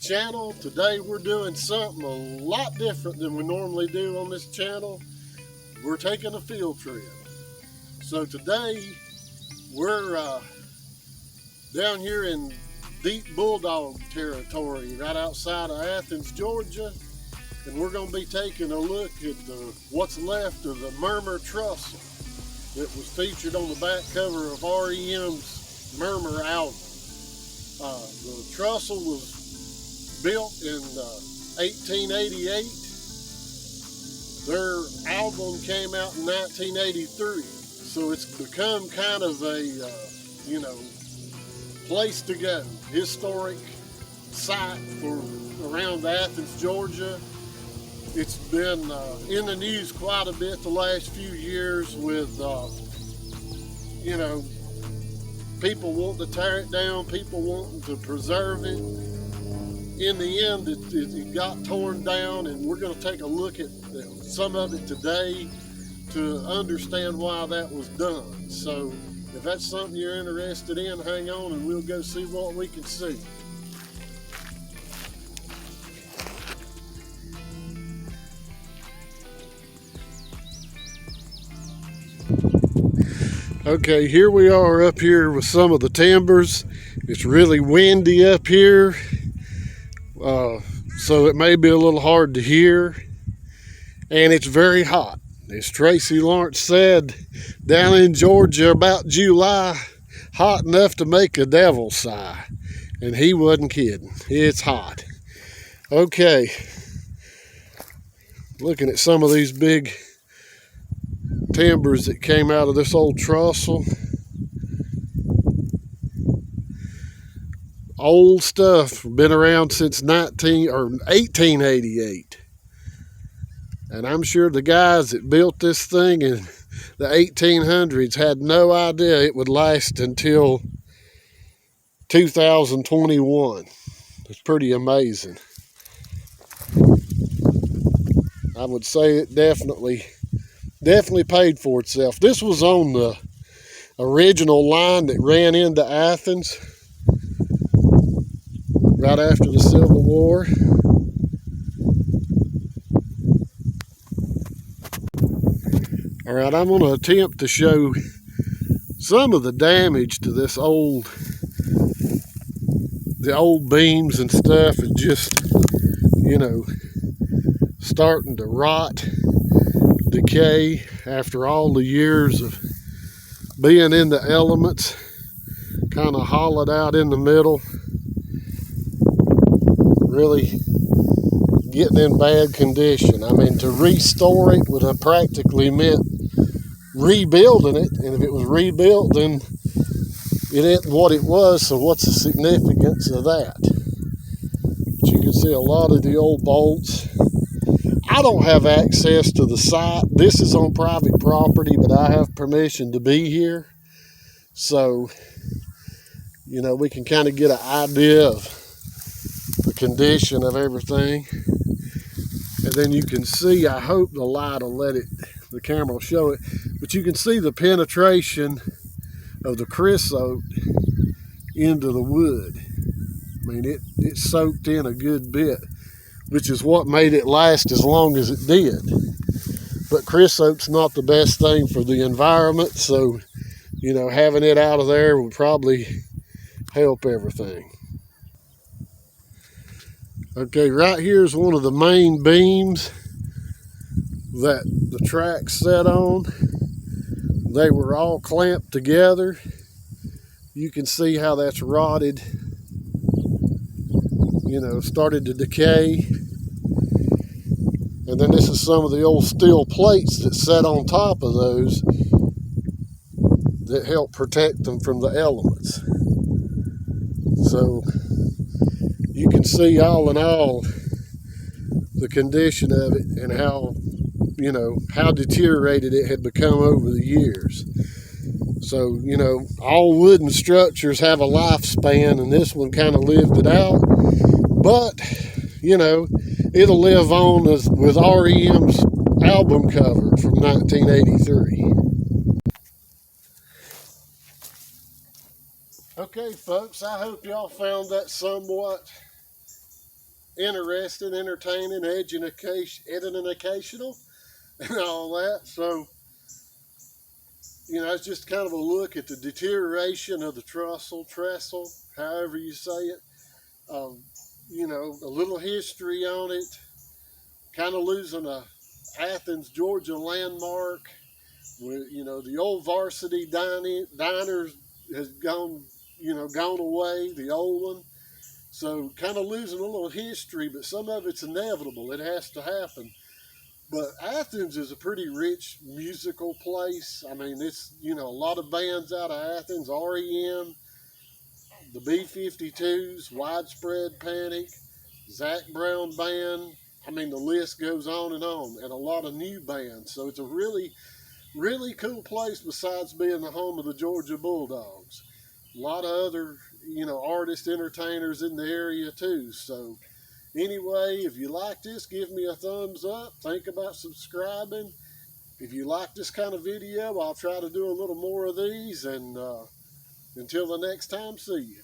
Channel. Today we're doing something a lot different than we normally do on this channel. We're taking a field trip. So today we're down here in deep bulldog territory right outside of Athens, Georgia, and we're going to be taking a look at what's left of the Murmur Trestle that was featured on the back cover of REM's Murmur album. The Trestle was built in 1888. Their album came out in 1983. So it's become kind of a, place to go. Historic site for around Athens, Georgia. It's been in the news quite a bit the last few years with, people wanting to tear it down, people wanting to preserve it. In the end, it got torn down, and we're going to take a look at some of it today to understand why that was done. So if that's something you're interested in, hang on and we'll go see what we can see. Okay, here we are up here with some of the timbers. It's really windy up here. So it may be a little hard to hear, and it's very hot. As Tracy Lawrence said, down in Georgia about July, hot enough to make a devil sigh, and he wasn't kidding. It's hot. Okay, looking at some of these big timbers that came out of this old trestle. Old stuff, been around since 1888. And I'm sure the guys that built this thing in the 1800s had no idea it would last until 2021. It's pretty amazing. I would say it definitely paid for itself. This was on the original line that ran into Athens right after the Civil War. All right, I'm going to attempt to show some of the damage to the old beams and stuff is just, starting to rot, decay after all the years of being in the elements, kind of hollowed out in the middle. Really getting in bad condition. I mean, to restore it would have practically meant rebuilding it, and if it was rebuilt, then it ain't what it was, so what's the significance of that? But you can see a lot of the old bolts. I don't have access to the site. This is on private property, but I have permission to be here, so we can kind of get an idea of the condition of everything. And then you can see, I hope the light will the camera will show it, but you can see the penetration of the creosote into the wood. I mean, it soaked in a good bit, which is what made it last as long as it did. But creosote's not the best thing for the environment, so, having it out of there would probably help everything. Okay, right here is one of the main beams that the tracks set on. They were all clamped together. You can see how that's rotted, started to decay. And then this is some of the old steel plates that set on top of those that help protect them from the elements. So you can see all in all the condition of it and how deteriorated it had become over the years. So, all wooden structures have a lifespan, and this one kind of lived it out. But, it'll live on with REM's album cover from 1983. Okay, folks, I hope y'all found that somewhat interesting, entertaining, educational, and all that. So, it's just kind of a look at the deterioration of the trestle, however you say it. Um, a little history on it. Kind of losing a Athens, Georgia landmark. The old varsity diners has gone away. The old one. So kind of losing a little history, but some of it's inevitable. It has to happen. But Athens is a pretty rich musical place. I mean, it's, a lot of bands out of Athens, REM, the B-52s, Widespread Panic, Zach Brown Band. I mean, the list goes on, and a lot of new bands. So it's a really, really cool place besides being the home of the Georgia Bulldogs. A lot of other, artist entertainers in the area too. So anyway, if you like this, give me a thumbs up. Think about subscribing. If you like this kind of video, I'll try to do a little more of these. And until the next time, see you.